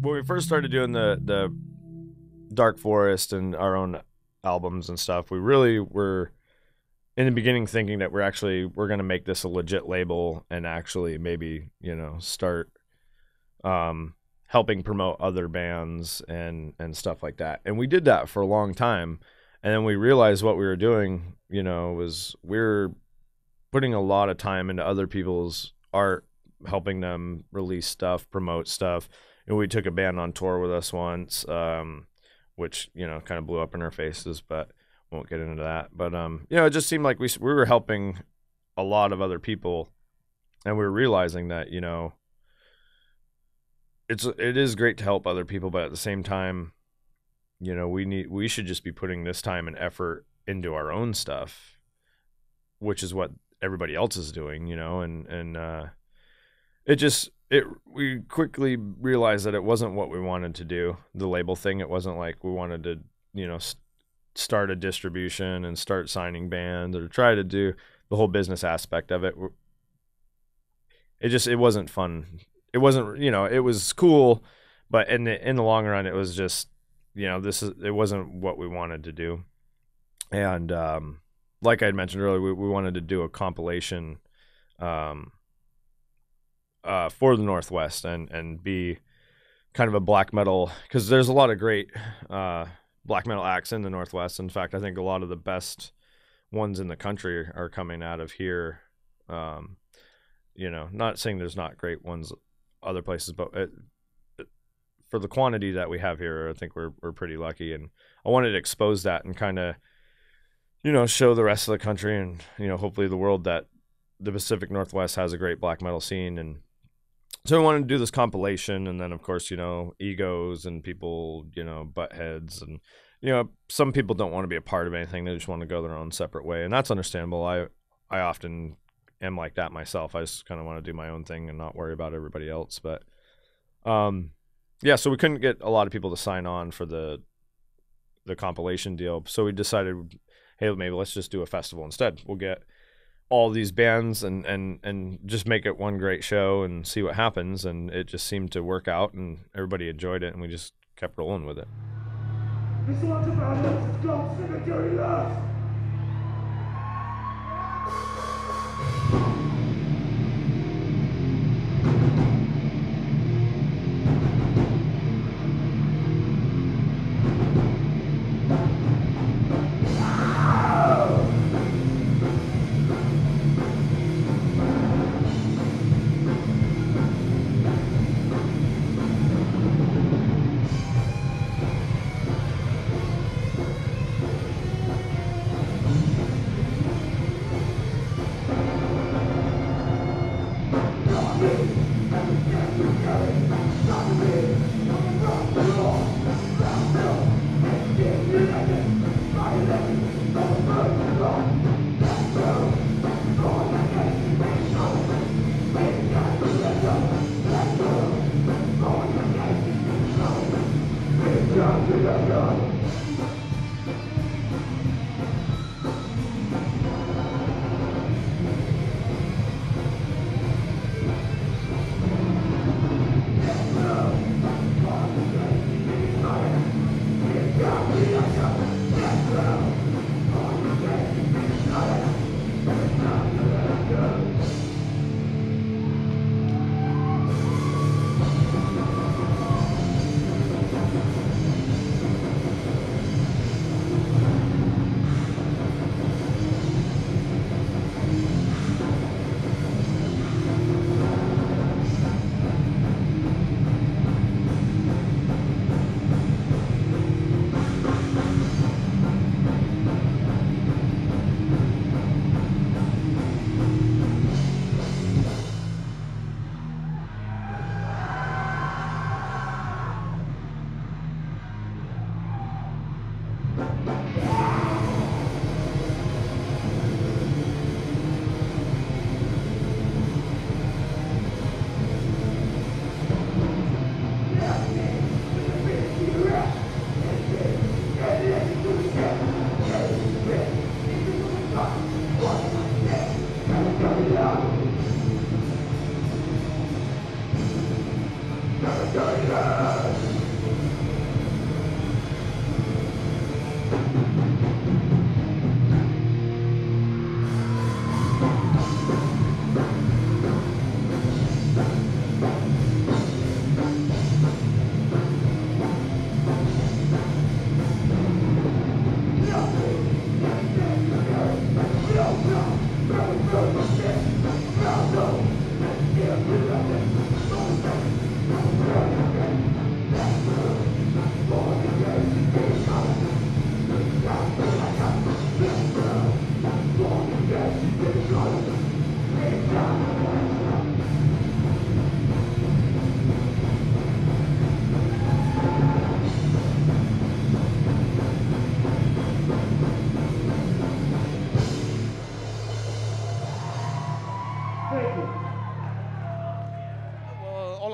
when we first started doing the Dark Forest and our own albums and stuff, we really were in the beginning thinking that we're going to make this a legit label and actually maybe, start helping promote other bands and stuff like that. And we did that for a long time. And then we realized what we were doing, was we're putting a lot of time into other people's art, helping them release stuff, promote stuff. And we took a band on tour with us once, which, kind of blew up in our faces, but won't get into that. But, it just seemed like we were helping a lot of other people, and we were realizing that, it is great to help other people, but at the same time, we should just be putting this time and effort into our own stuff, which is what everybody else is doing, and we quickly realized that it wasn't what we wanted to do, the label thing. It wasn't like we wanted to, start a distribution and start signing bands or try to do the whole business aspect of it. It wasn't fun. It wasn't, it was cool, but in the long run, it was just, it wasn't what we wanted to do. And like I had mentioned earlier, we wanted to do a compilation for the Northwest and be kind of a black metal, because there's a lot of great black metal acts in the Northwest. In fact, I think a lot of the best ones in the country are coming out of here. Not saying there's not great ones other places, but for the quantity that we have here, I think we're pretty lucky. And I wanted to expose that and kind of, show the rest of the country and, hopefully the world that the Pacific Northwest has a great black metal scene. And so we wanted to do this compilation, and then of course, egos and people, butt heads, and, some people don't want to be a part of anything. They just want to go their own separate way. And that's understandable. I often am like that myself. I just kind of want to do my own thing and not worry about everybody else. But, so we couldn't get a lot of people to sign on for the compilation deal. So we decided, hey, maybe let's just do a festival instead. We'll get all these bands and just make it one great show and see what happens. And it just seemed to work out, and everybody enjoyed it, and we just kept rolling with it. It's not about us, it's God's cemetery love.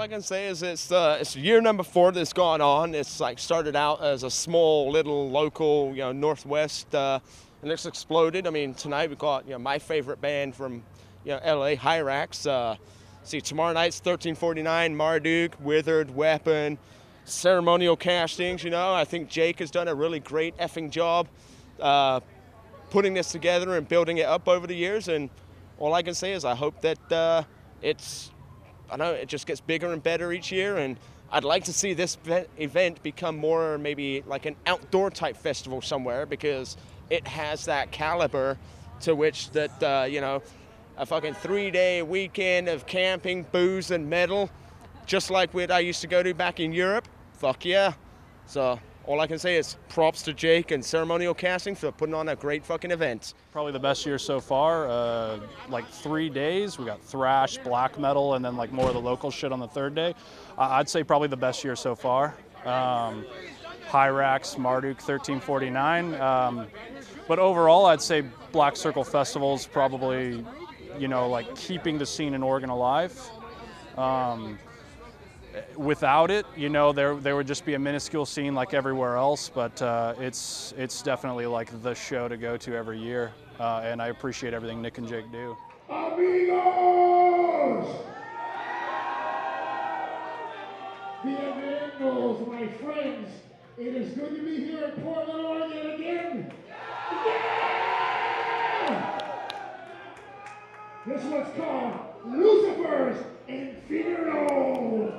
can say is it's year number 4 that's gone on. It's like started out as a small little local, Northwest, and it's exploded. I mean, tonight we got my favorite band from LA, Hirax. See, tomorrow night's 1349, Marduk, Withered, Weapon, Ceremonial Castings. I think Jake has done a really great effing job putting this together and building it up over the years. And all I can say is I hope that it just gets bigger and better each year. And I'd like to see this event become more maybe like an outdoor type festival somewhere, because it has that caliber to which that, a fucking 3-day weekend of camping, booze, and metal, just like what I used to go to back in Europe. Fuck yeah. So all I can say is props to Jake and Ceremonial Casting for putting on a great fucking event. Probably the best year so far. Like 3 days, we got thrash, black metal, and then like more of the local shit on the 3rd day. I'd say probably the best year so far. Hirax, Marduk, 1349. But overall, I'd say Black Circle Festival is probably, like keeping the scene in Oregon alive. Without it, there would just be a minuscule scene like everywhere else, but it's definitely like the show to go to every year, and I appreciate everything Nick and Jake do. Amigos! Bienvenidos, my friends. It is good to be here in Portland, Oregon again. Yeah! This one's called Lucifer's Inferno.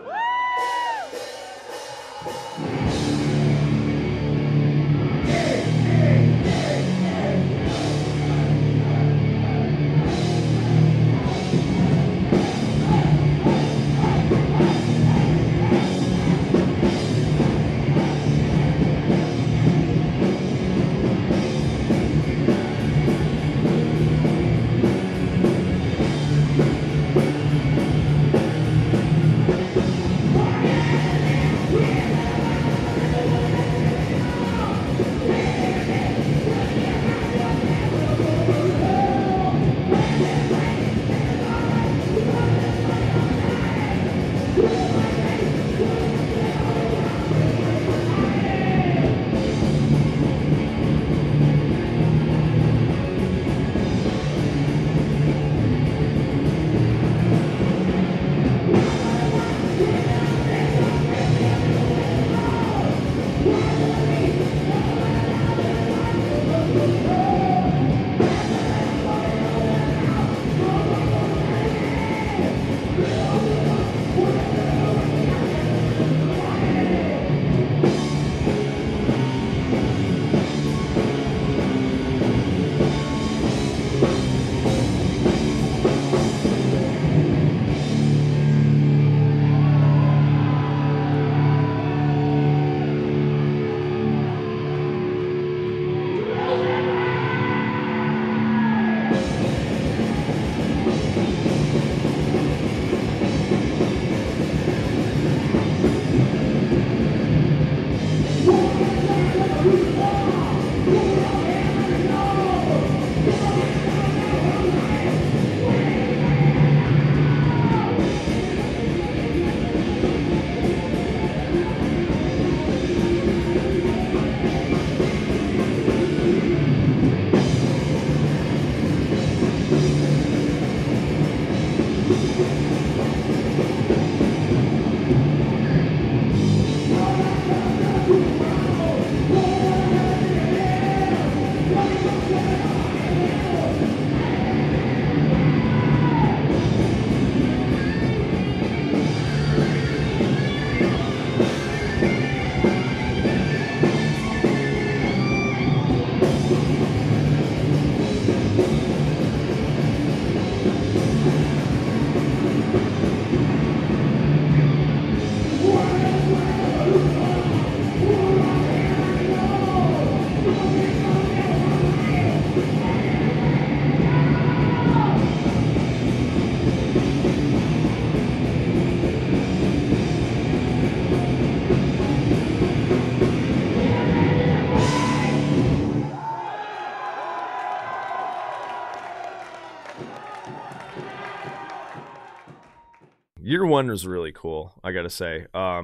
year one was really cool, I gotta say. I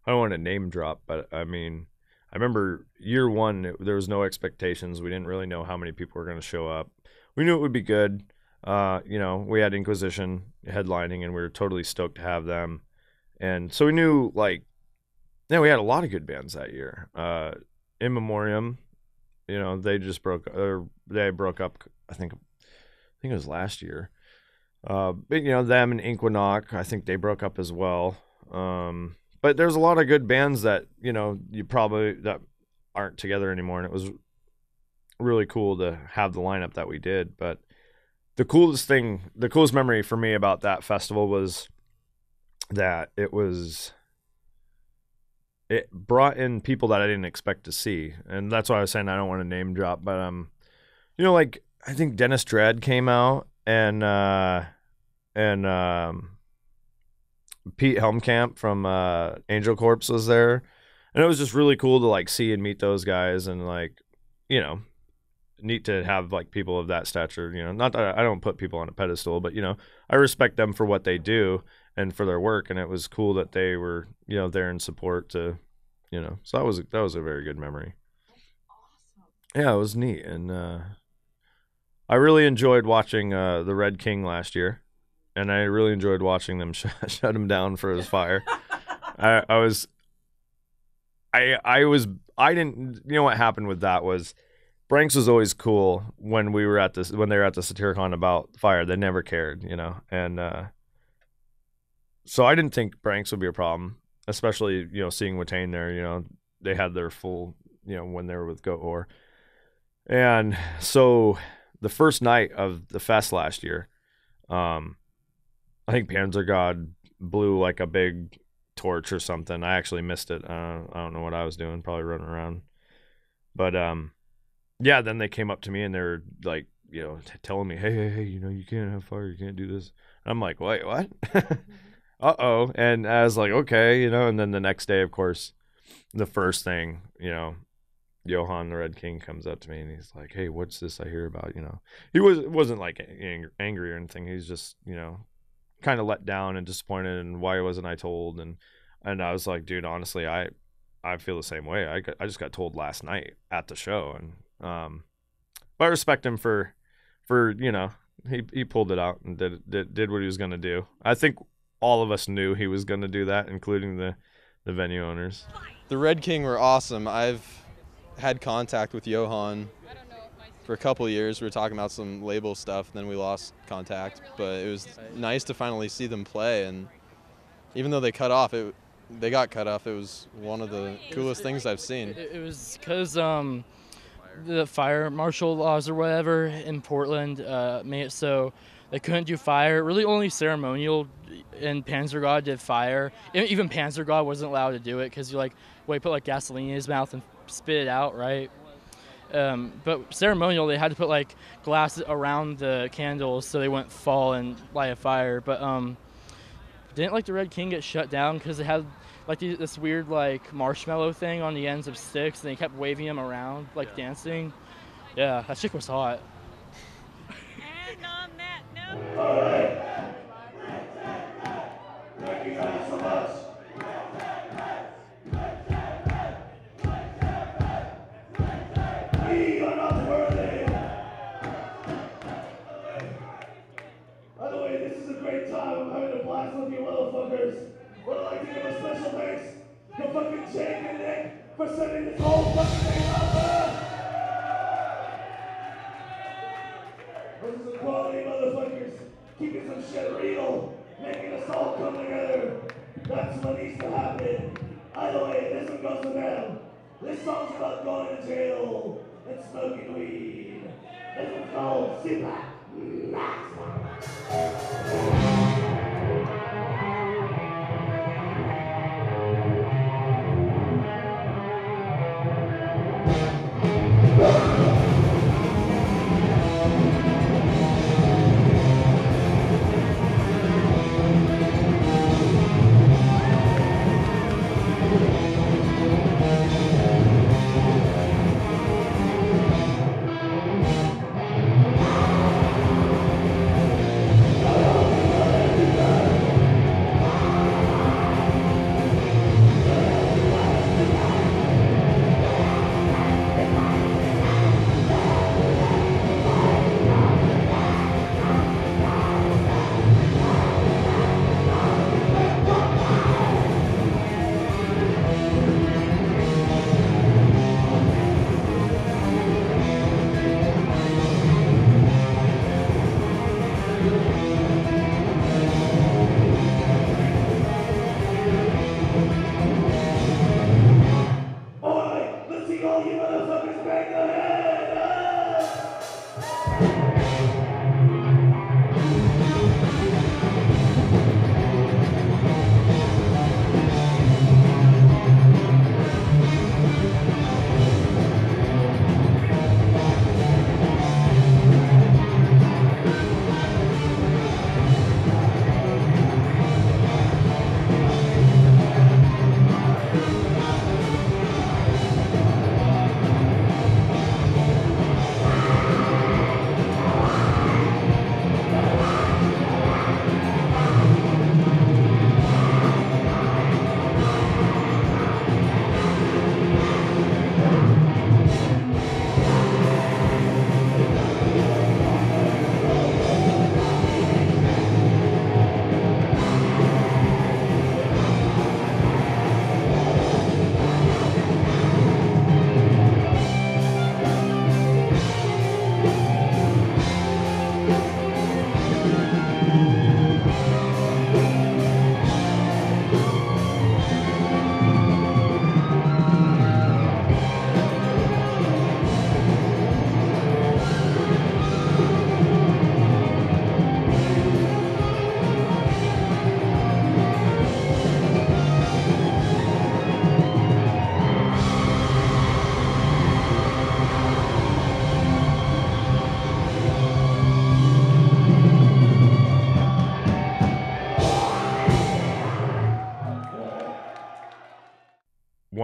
don't want to name drop, but I mean, I remember year one, there was no expectations. We didn't really know how many people were going to show up. We knew it would be good. You know, we had Inquisition headlining, and we were totally stoked to have them. And so we knew, like, yeah, we had a lot of good bands that year. In Memoriam, you know, they broke up. I think it was last year. But, you know, them and Inquinoc, I think they broke up as well. But there's a lot of good bands that, you know, that aren't together anymore, and it was really cool to have the lineup that we did. But the coolest memory for me about that festival was that it brought in people that I didn't expect to see. And that's why I was saying I don't want to name drop, but you know, like, I think Dennis Dredd came out, and Pete Helmkamp from Angel Corpse was there, and it was just really cool to, like, see and meet those guys, and, like, you know, neat to have, like, people of that stature. You know, not that I don't put people on a pedestal, but, you know, I respect them for what they do and for their work, and it was cool that they were, you know, there in support to, you know, so that was a very good memory. Awesome. Yeah, it was neat, and I really enjoyed watching the Red King last year. And I really enjoyed watching them shut him down for his fire. I didn't, you know, what happened with that was Branks was always cool when they were at the Satyricon about fire. They never cared, you know, and so I didn't think Branks would be a problem, especially, you know, seeing Watain there. You know, they had their full, you know, when they were with Goat Whore. And so the first night of the fest last year, I think Panzer God blew, like, a big torch or something. I actually missed it. I don't know what I was doing, probably running around. But yeah, then they came up to me and they were, like, you know, telling me, hey, you know, you can't have fire, you can't do this. And I'm like, wait, what? Uh-oh. And I was like, okay, you know. And then the next day, of course, the first thing, you know, Johan the Red King comes up to me and he's like, hey, what's this I hear about? You know, he wasn't like angry or anything. He's just, you know, kind of let down and disappointed, and why wasn't I told? And I was like, dude, honestly, I feel the same way. I just got told last night at the show, and but I respect him for you know, he pulled it out and did what he was gonna do. I think all of us knew he was gonna do that, including the venue owners. The Red King were awesome. I've had contact with Johan for a couple of years. We were talking about some label stuff, then we lost contact, but it was nice to finally see them play. And even though they got cut off, it was one of the coolest things I've seen. It was because the fire marshal laws or whatever in Portland made it so they couldn't do fire. Really only Ceremonial and Panzer God did fire. Even Panzer God wasn't allowed to do it because you, like, put, like, gasoline in his mouth and spit it out, right? But Ceremonial, they had to put, like, glass around the candles so they wouldn't fall and light a fire. But didn't, like, the Red King get shut down because they had, like, this weird, like, marshmallow thing on the ends of sticks, and they kept waving them around, like, dancing. Yeah, that chick was hot. And on that note, All right. Thank you guys so much. We are not worthy. By the way, this is a great time. I'm having a blast with you motherfuckers. Would I like to give a special thanks to fucking Jake and Nick for setting this whole fucking thing up. Those are some quality motherfuckers, keeping some shit real, making us all come together. That's what needs to happen. Either way, this one goes to them. This song's about going to jail and smoking weed. This one's called CPAC.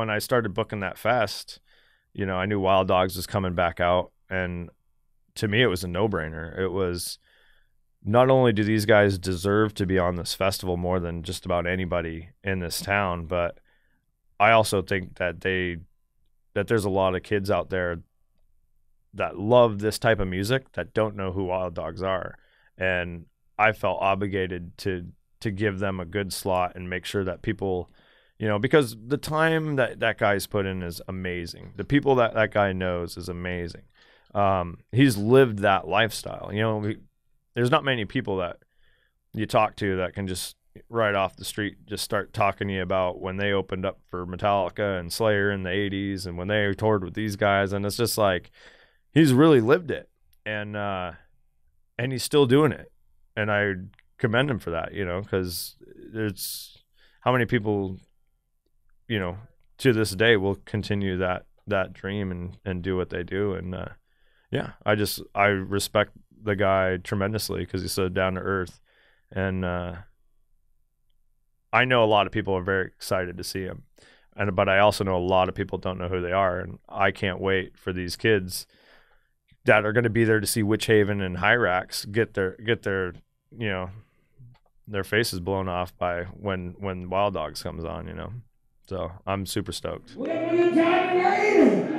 when I started booking that fest, you know, I knew Wild Dogs was coming back out, and to me it was a no-brainer. It was, not only do these guys deserve to be on this festival more than just about anybody in this town, but I also think that there's a lot of kids out there that love this type of music that don't know who Wild Dogs are. And I felt obligated to give them a good slot and make sure that people, you know, because the time that guy's put in is amazing. The people that guy knows is amazing. He's lived that lifestyle. You know, there's not many people that you talk to that can just right off the street just start talking to you about when they opened up for Metallica and Slayer in the 80s and when they toured with these guys. And it's just like, he's really lived it, and he's still doing it. And I commend him for that, you know, because it's how many people, you know, to this day will continue that dream and do what they do. And yeah, I respect the guy tremendously because he's so down to earth. And I know a lot of people are very excited to see him, but I also know a lot of people don't know who they are, and I can't wait for these kids that are going to be there to see Witch Haven and Hirax get their you know, their faces blown off by when Wild Dogs comes on, you know. So I'm super stoked. We have a good time tonight.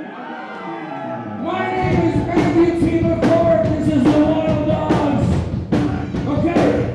My name is Matthew T. McCord. This is the Wild Dogs. Okay.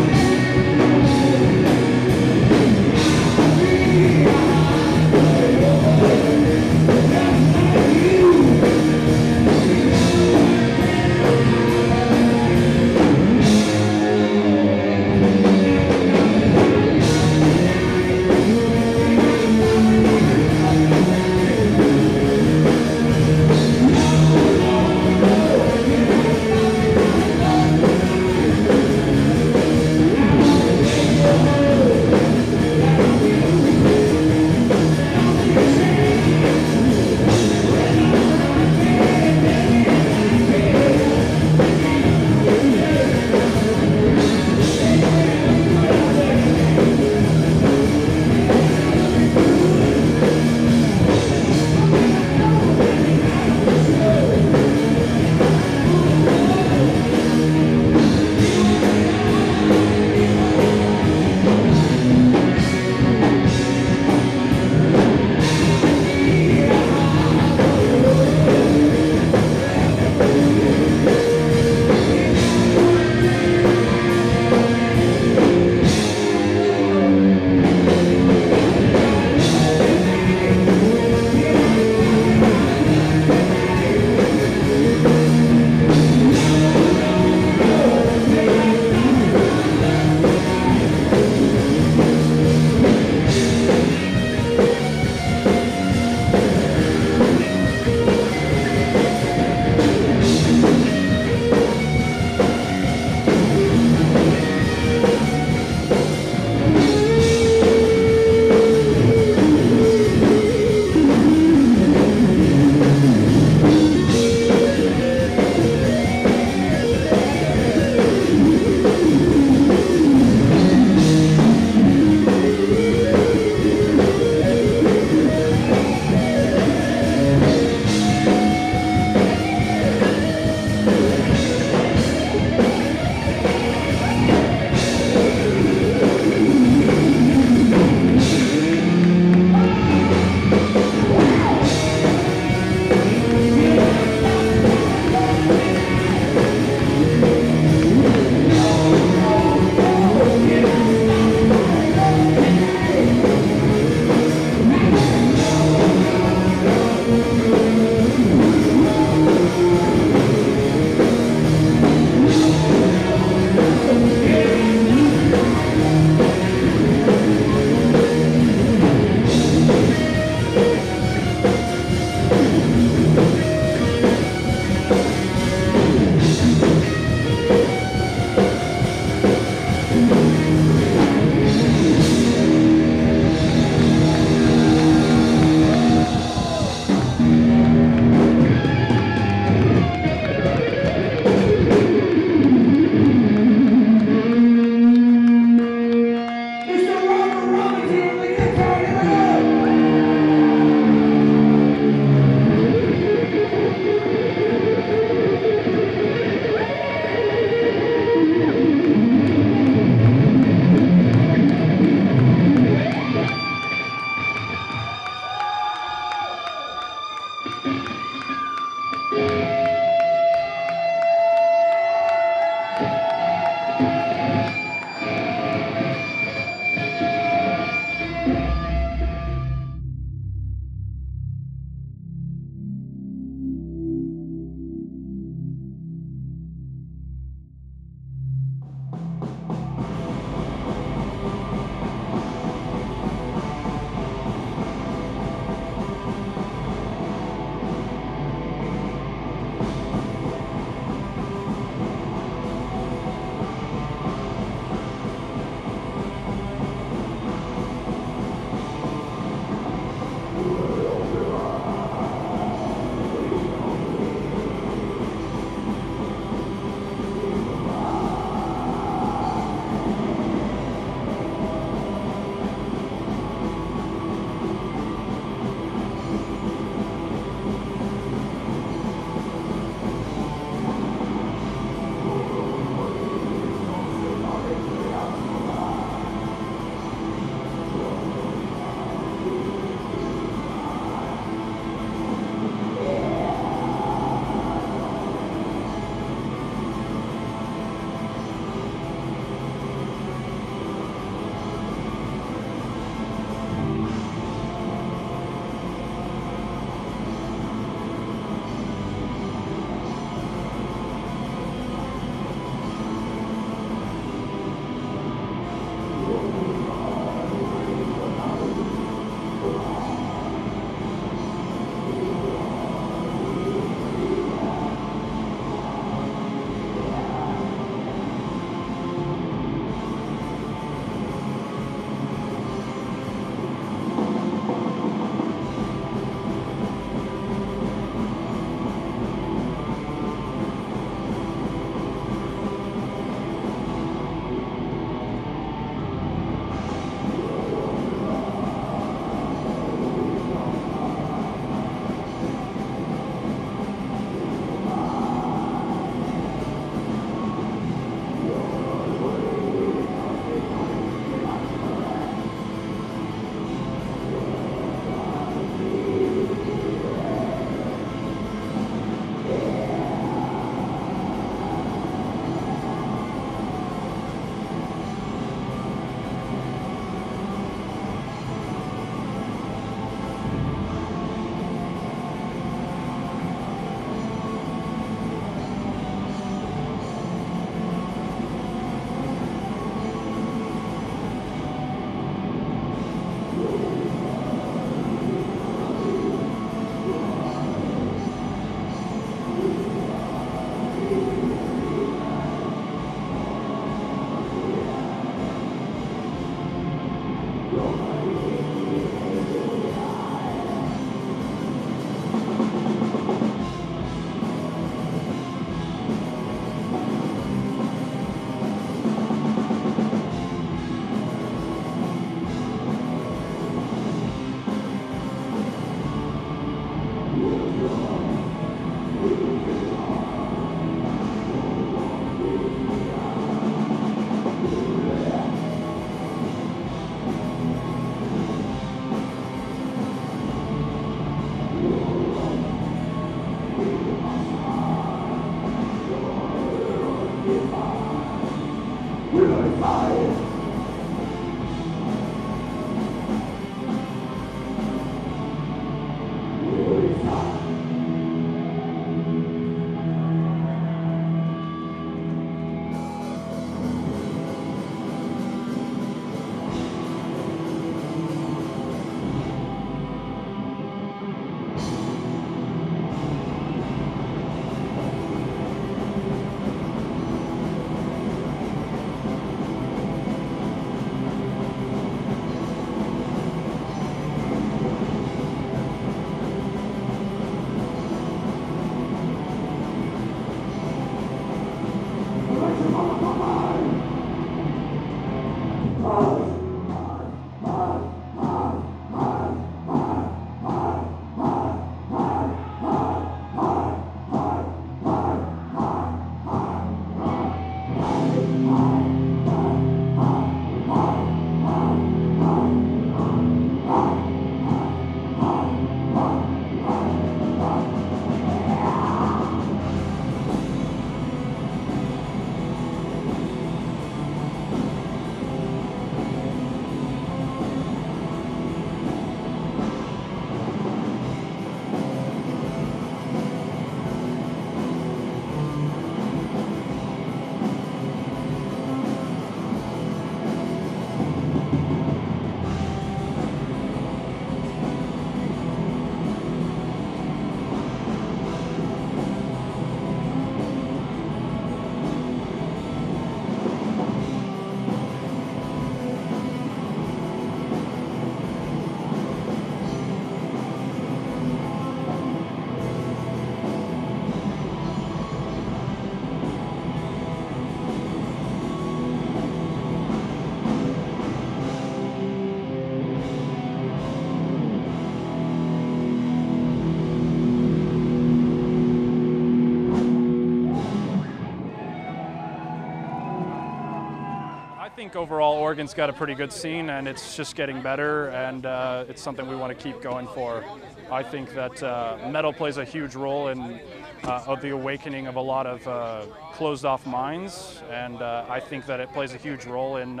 think overall Oregon's got a pretty good scene, and it's just getting better, and it's something we want to keep going for. I think that metal plays a huge role in the awakening of a lot of closed-off minds, and I think that it plays a huge role in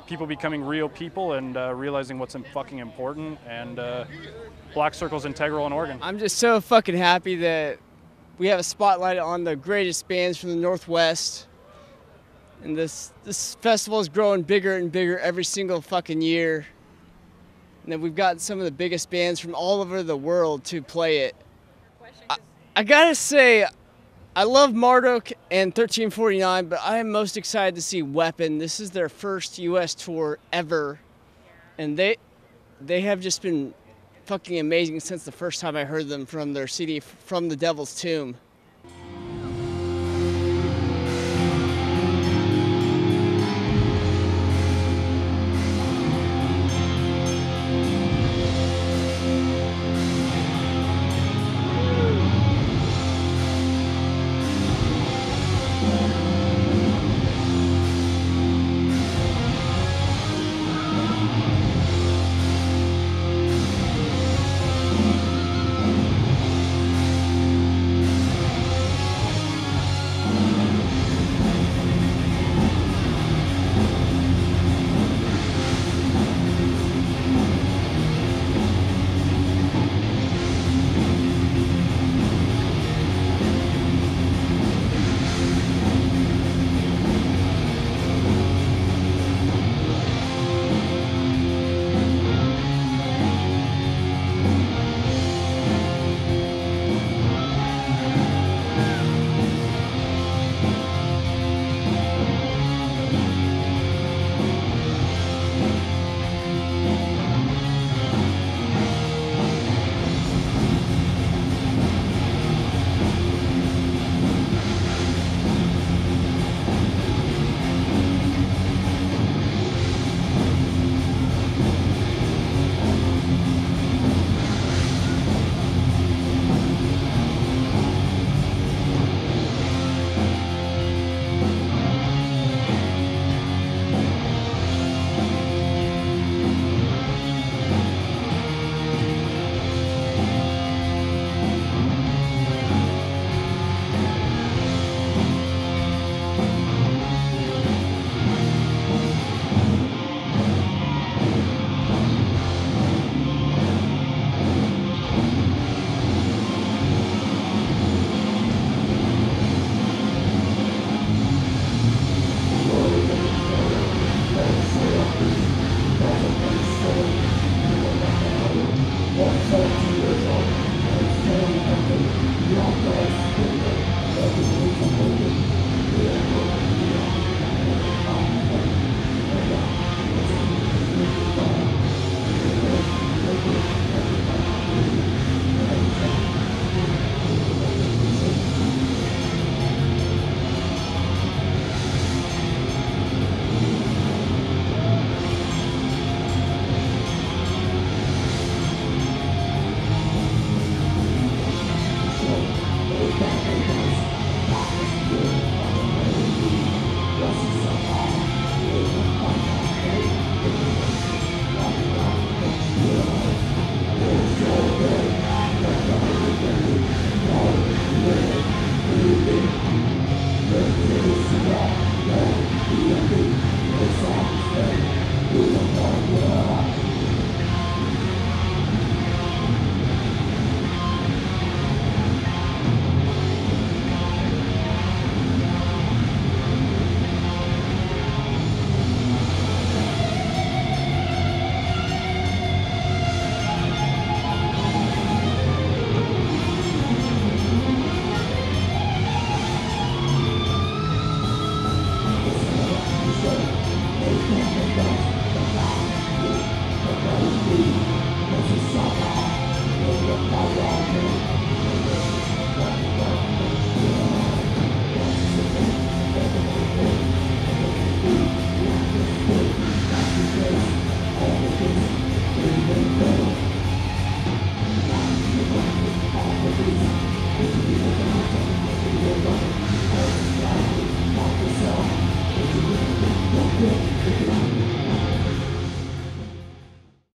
people becoming real people and realizing what's fucking important, and Black Circle's integral in Oregon. I'm just so fucking happy that we have a spotlight on the greatest bands from the Northwest. And this festival is growing bigger and bigger every single fucking year. And then we've got some of the biggest bands from all over the world to play it. I gotta say, I love Marduk and 1349, but I am most excited to see Weapon. This is their first U.S. tour ever. And they have just been fucking amazing since the first time I heard them from their CD, From the Devil's Tomb.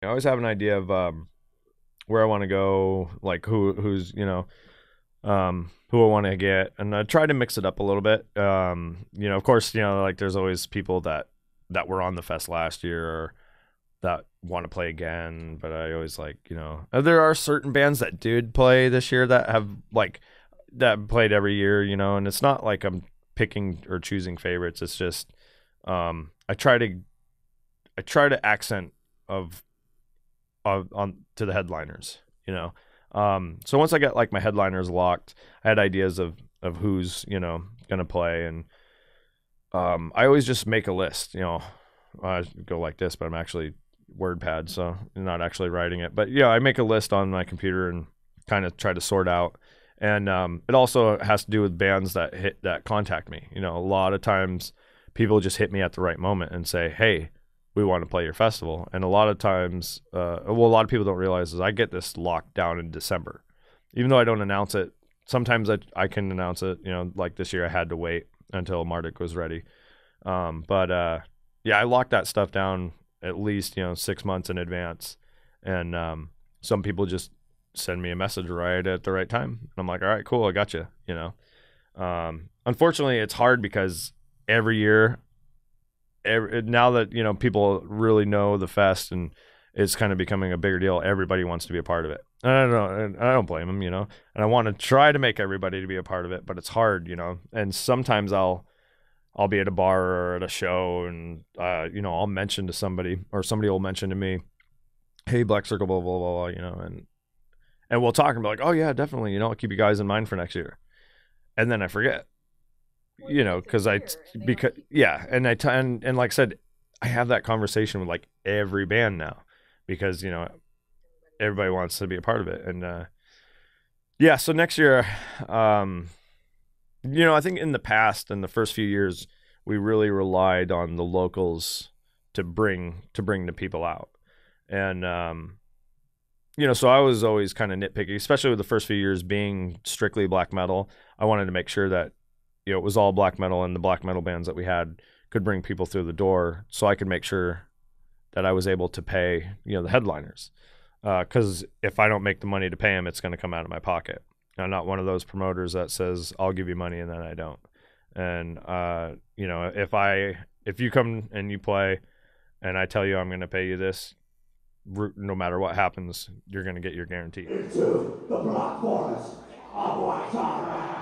always have an idea of where I want to go, like who's who I want to get, and I try to mix it up a little bit. Of course, like there's always people that were on the fest last year or that want to play again, but I always like, there are certain bands that did play this year that have that played every year, and it's not like I'm picking or choosing favorites. It's just I try to accent on to the headliners, so once I got like my headliners locked, I had ideas of who's gonna play, and I always just make a list. I go like this, but I'm actually WordPad, so I'm not actually writing it. But I make a list on my computer and kind of try to sort out. And it also has to do with bands that contact me. A lot of times people just hit me at the right moment and say, "Hey, we want to play your festival." And a lot of times, a lot of people don't realize is I get this locked down in December, even though I don't announce it. Sometimes I can announce it. Like this year I had to wait until Marduk was ready. I locked that stuff down at least 6 months in advance, and some people just send me a message right at the right time, and I'm like, all right, cool, I got you. Unfortunately, it's hard because every year, now that people really know the fest and it's kind of becoming a bigger deal, everybody wants to be a part of it. And I don't know, and I don't blame them, and I want to try to make everybody to be a part of it, but it's hard, and sometimes I'll be at a bar or at a show, and I'll mention to somebody, or somebody will mention to me, "Hey, Black Circle, blah blah blah," and we'll talk and be like, "Oh yeah, definitely, I'll keep you guys in mind for next year," and then I forget, because and like I said, I have that conversation with like every band now, because everybody wants to be a part of it, and so next year, I think in the past, in the first few years, we really relied on the locals to bring the people out. And, so I was always kind of nitpicky, especially with the first few years being strictly black metal. I wanted to make sure that, it was all black metal, and the black metal bands that we had could bring people through the door, so I could make sure that I was able to pay, the headliners. Because if I don't make the money to pay them, it's going to come out of my pocket. I'm not one of those promoters that says I'll give you money and then I don't. And if you come and you play and I tell you I'm going to pay you this, no matter what happens, you're going to get your guarantee. Into the black forest of Waxahachie.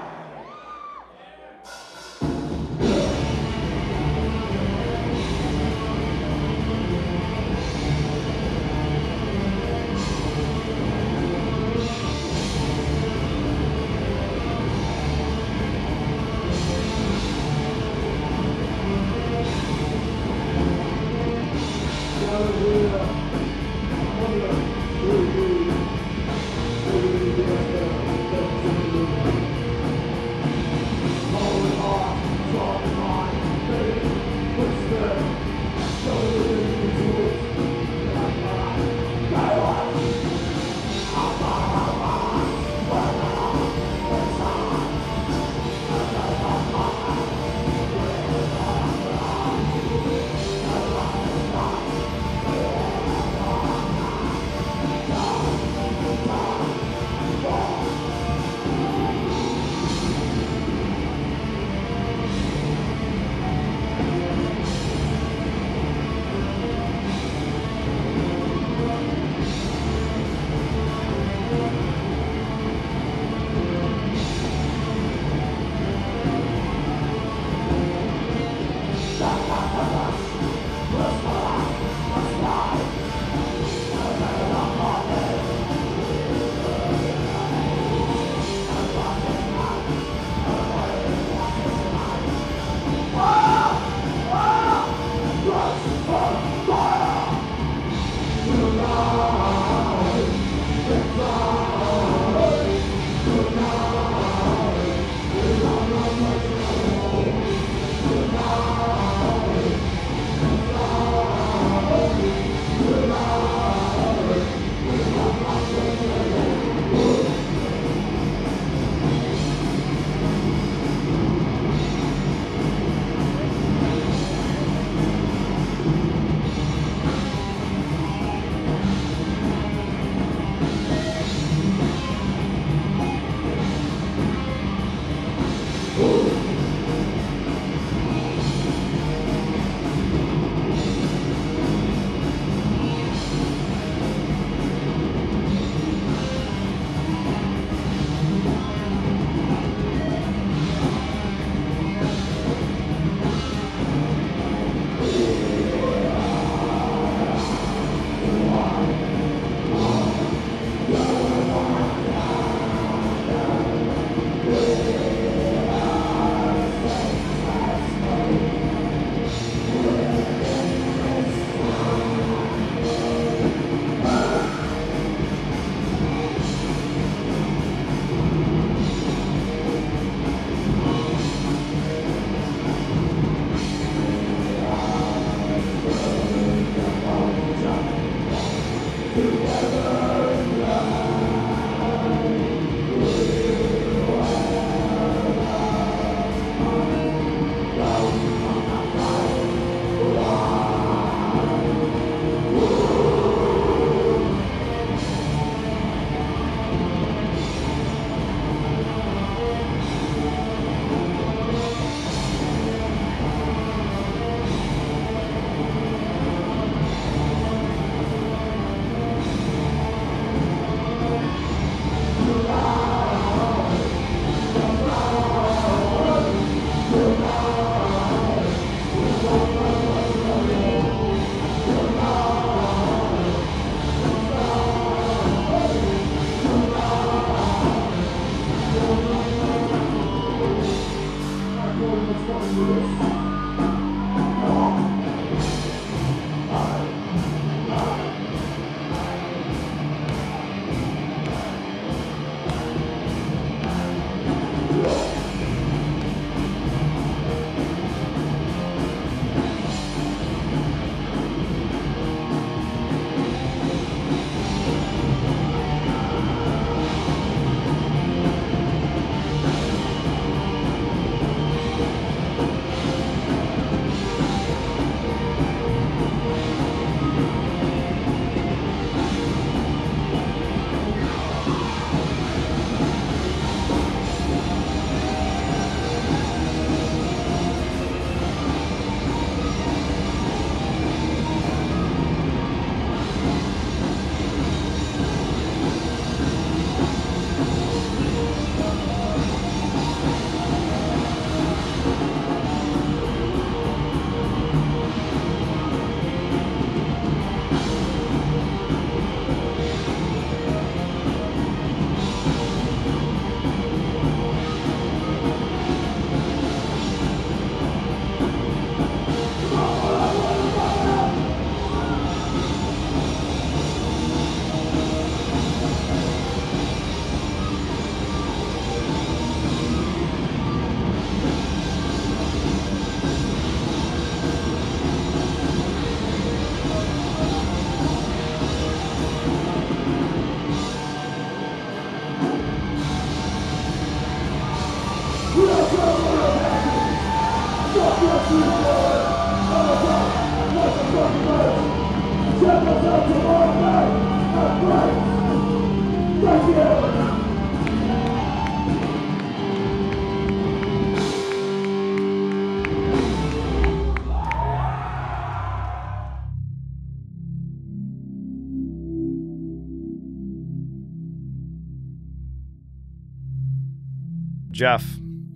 Jeff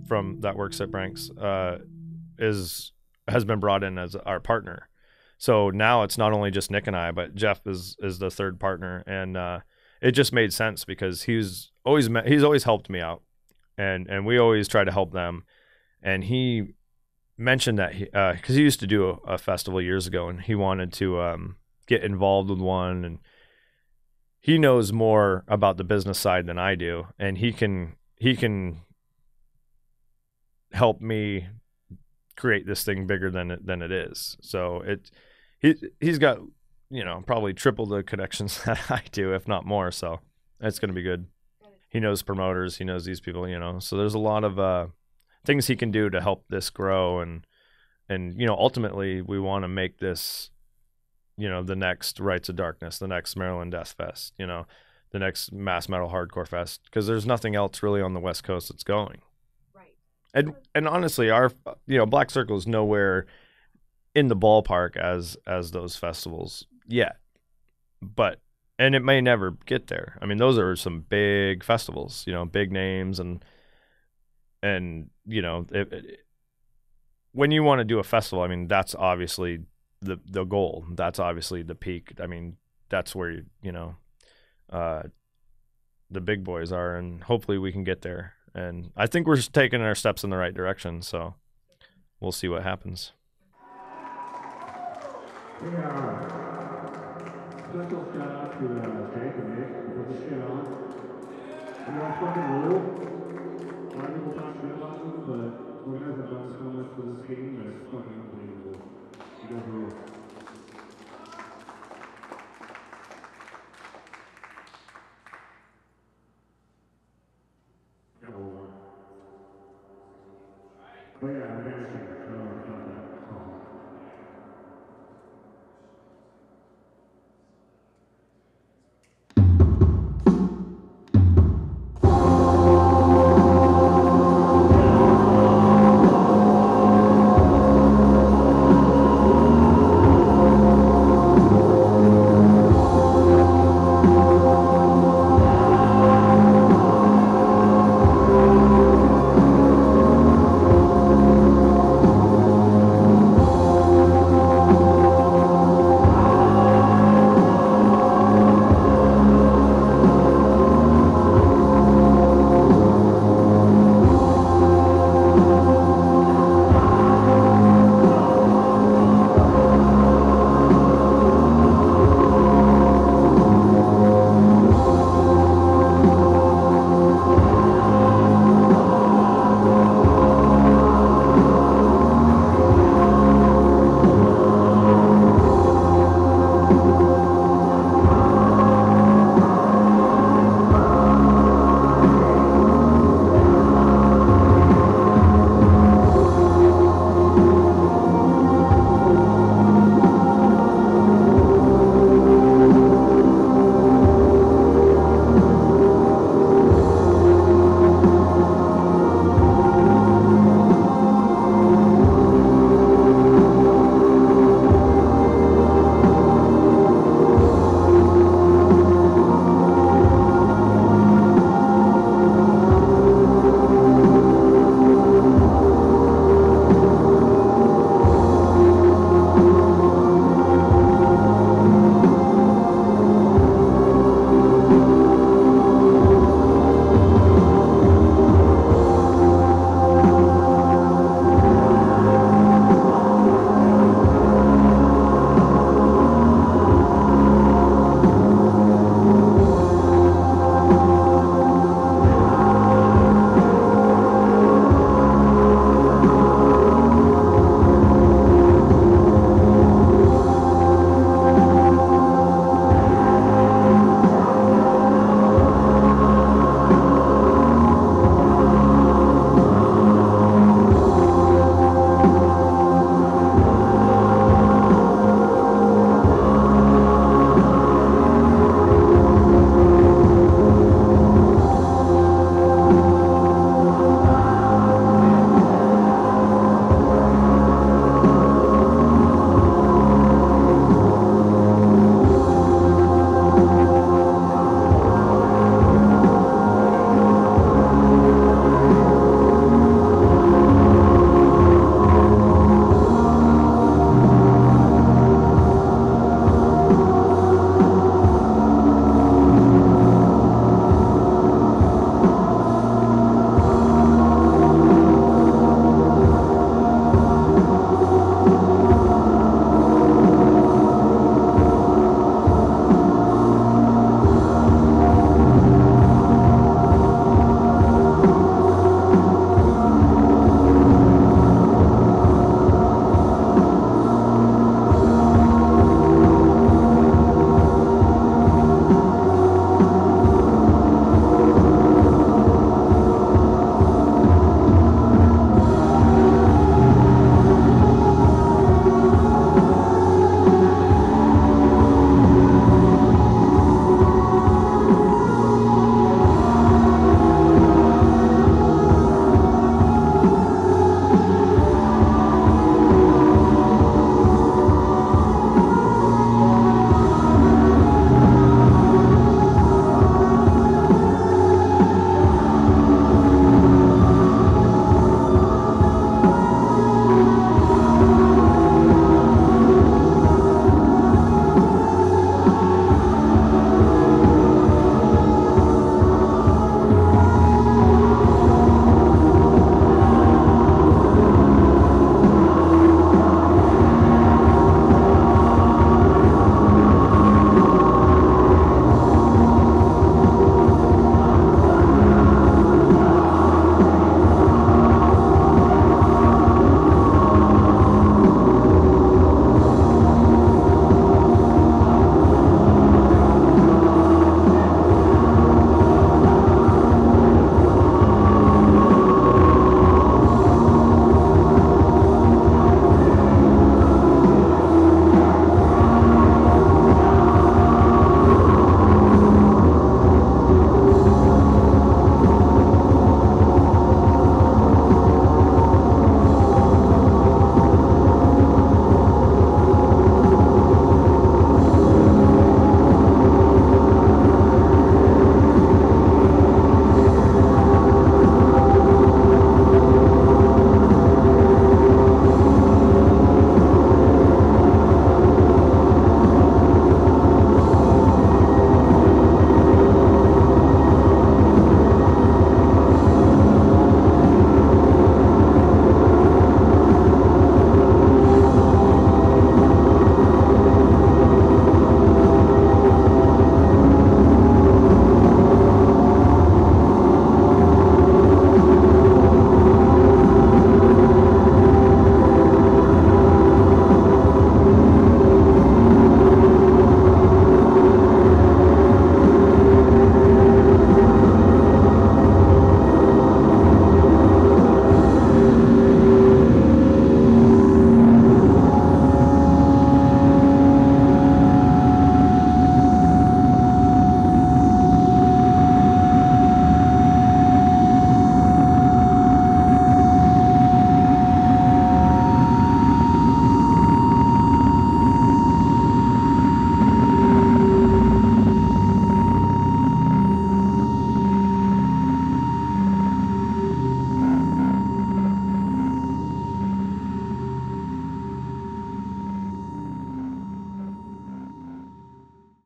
from that works at Branks has been brought in as our partner. So now it's not only just Nick and I, but Jeff is the third partner, and it just made sense because he's always helped me out, and we always try to help them. And he mentioned that because he used to do a festival years ago, and he wanted to get involved with one, and he knows more about the business side than I do, and he can help me create this thing bigger than it is. So he's got, probably triple the connections that I do, if not more. So it's going to be good. He knows promoters, he knows these people, so there's a lot of things he can do to help this grow. And ultimately we want to make this, the next Rites of Darkness, the next Maryland Death Fest, the next Mass Metal Hardcore Fest, because there's nothing else really on the West Coast that's going. And honestly, our Black Circle is nowhere in the ballpark as those festivals yet, and it may never get there. I mean, those are some big festivals, big names, and when you want to do a festival, I mean, that's obviously the goal. That's obviously the peak. I mean, that's where the big boys are, and hopefully we can get there. And I think we're just taking our steps in the right direction, so we'll see what happens. Special shout out to Jake and Nick for putting this shit on. You guys fucking rule. A lot of people talk shit about them, but you guys have done so much for this game that it's fucking unbelievable. You guys rule. Oh yeah, I'm managing.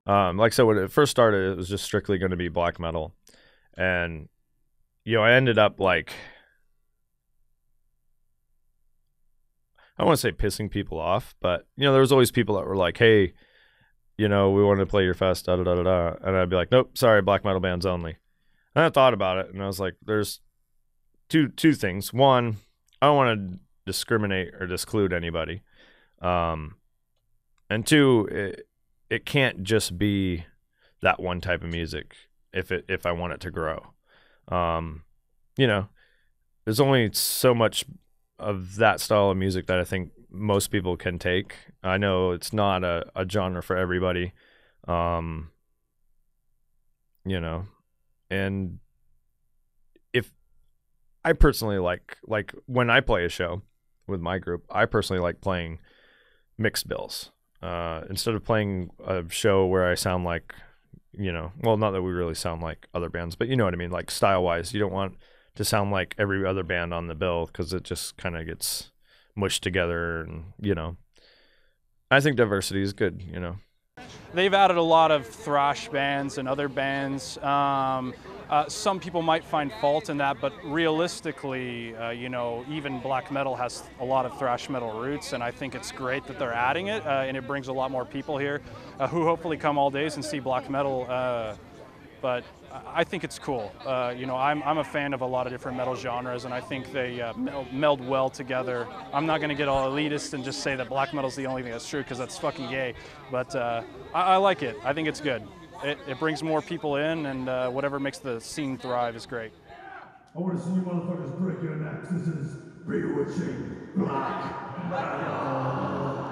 Like I said, when it first started, it was just strictly going to be black metal. And, I ended up like, I don't want to say pissing people off, but, there was always people that were like, hey, we want to play your fest, da da da da da. And I'd be like, nope, sorry, black metal bands only. And I thought about it, and I was like, there's two things. One, I don't want to discriminate or disclude anybody. And two, it can't just be that one type of music if I want it to grow. There's only so much of that style of music that I think most people can take. I know it's not a genre for everybody. And if I personally like when I play a show with my group, I personally like playing mixed bills. Instead of playing a show where I sound like, well, not that we really sound like other bands, but you know what I mean? Like style-wise, you don't want to sound like every other band on the bill because it just kind of gets mushed together. And, I think diversity is good, They've added a lot of thrash bands and other bands. Some people might find fault in that, but realistically, even black metal has a lot of thrash metal roots, and I think it's great that they're adding it, and it brings a lot more people here who hopefully come all days and see black metal. But I think it's cool. I'm a fan of a lot of different metal genres, and I think they meld well together. I'm not going to get all elitist and just say that black metal's the only thing that's true, because that's fucking gay. But I like it. I think it's good. It brings more people in, and whatever makes the scene thrive is great. I want to see you motherfuckers break your necks. This is bewitching black metal.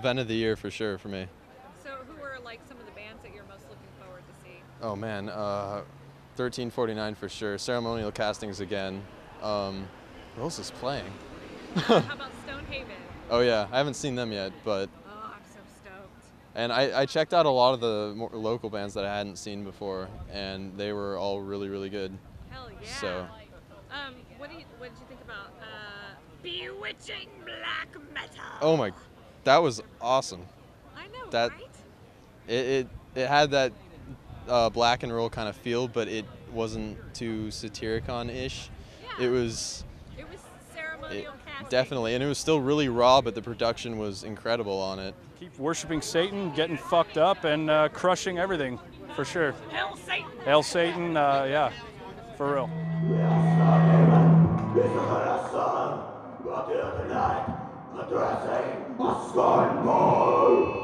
event of the year for sure for me. So who are like some of the bands that you're most looking forward to see? Oh man, 1349 for sure. Ceremonial Castings again. Who else is playing? How about Stonehaven? Oh yeah, I haven't seen them yet, but. Oh, I'm so stoked. And I checked out a lot of the more local bands that I hadn't seen before, and they were all really, really good. Hell yeah. So. What did you think about bewitching black metal? Oh my, that was awesome. I know, that, right? It had that black and roll kind of feel, but it wasn't too Satyricon-ish. Yeah. It was ceremonial casting. Definitely, and it was still really raw, but the production was incredible on it. Keep worshiping Satan, getting fucked up, and crushing everything, for sure. Hail Satan! Hail Satan, yeah, for real. This is the sun, but tonight, addressing a scornful.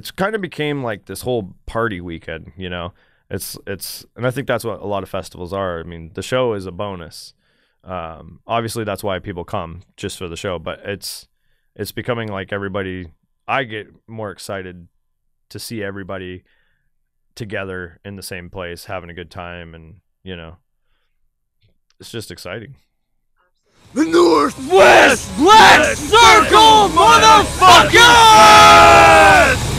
it's kind of became like this whole party weekend, you know. It's and I think that's what a lot of festivals are. I mean, the show is a bonus. Obviously that's why people come, just for the show, but it's becoming like everybody, I get more excited to see everybody together in the same place having a good time, and you know, it's just exciting. The Northwest Black Circle, motherfuckers!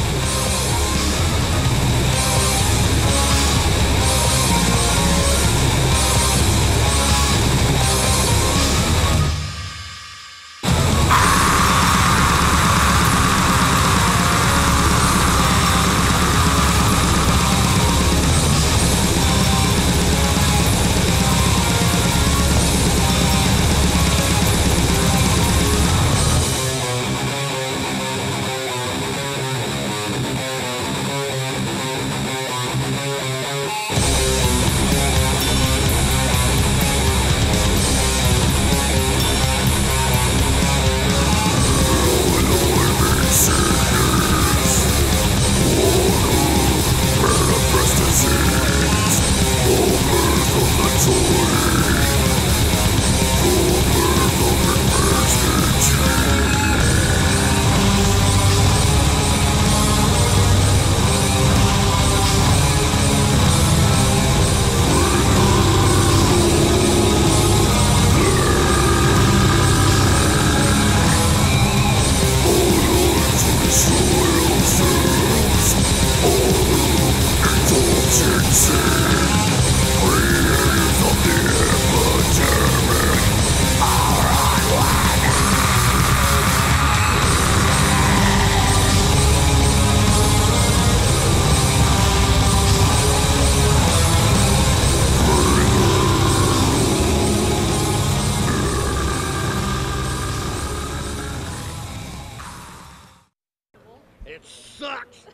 It sucks.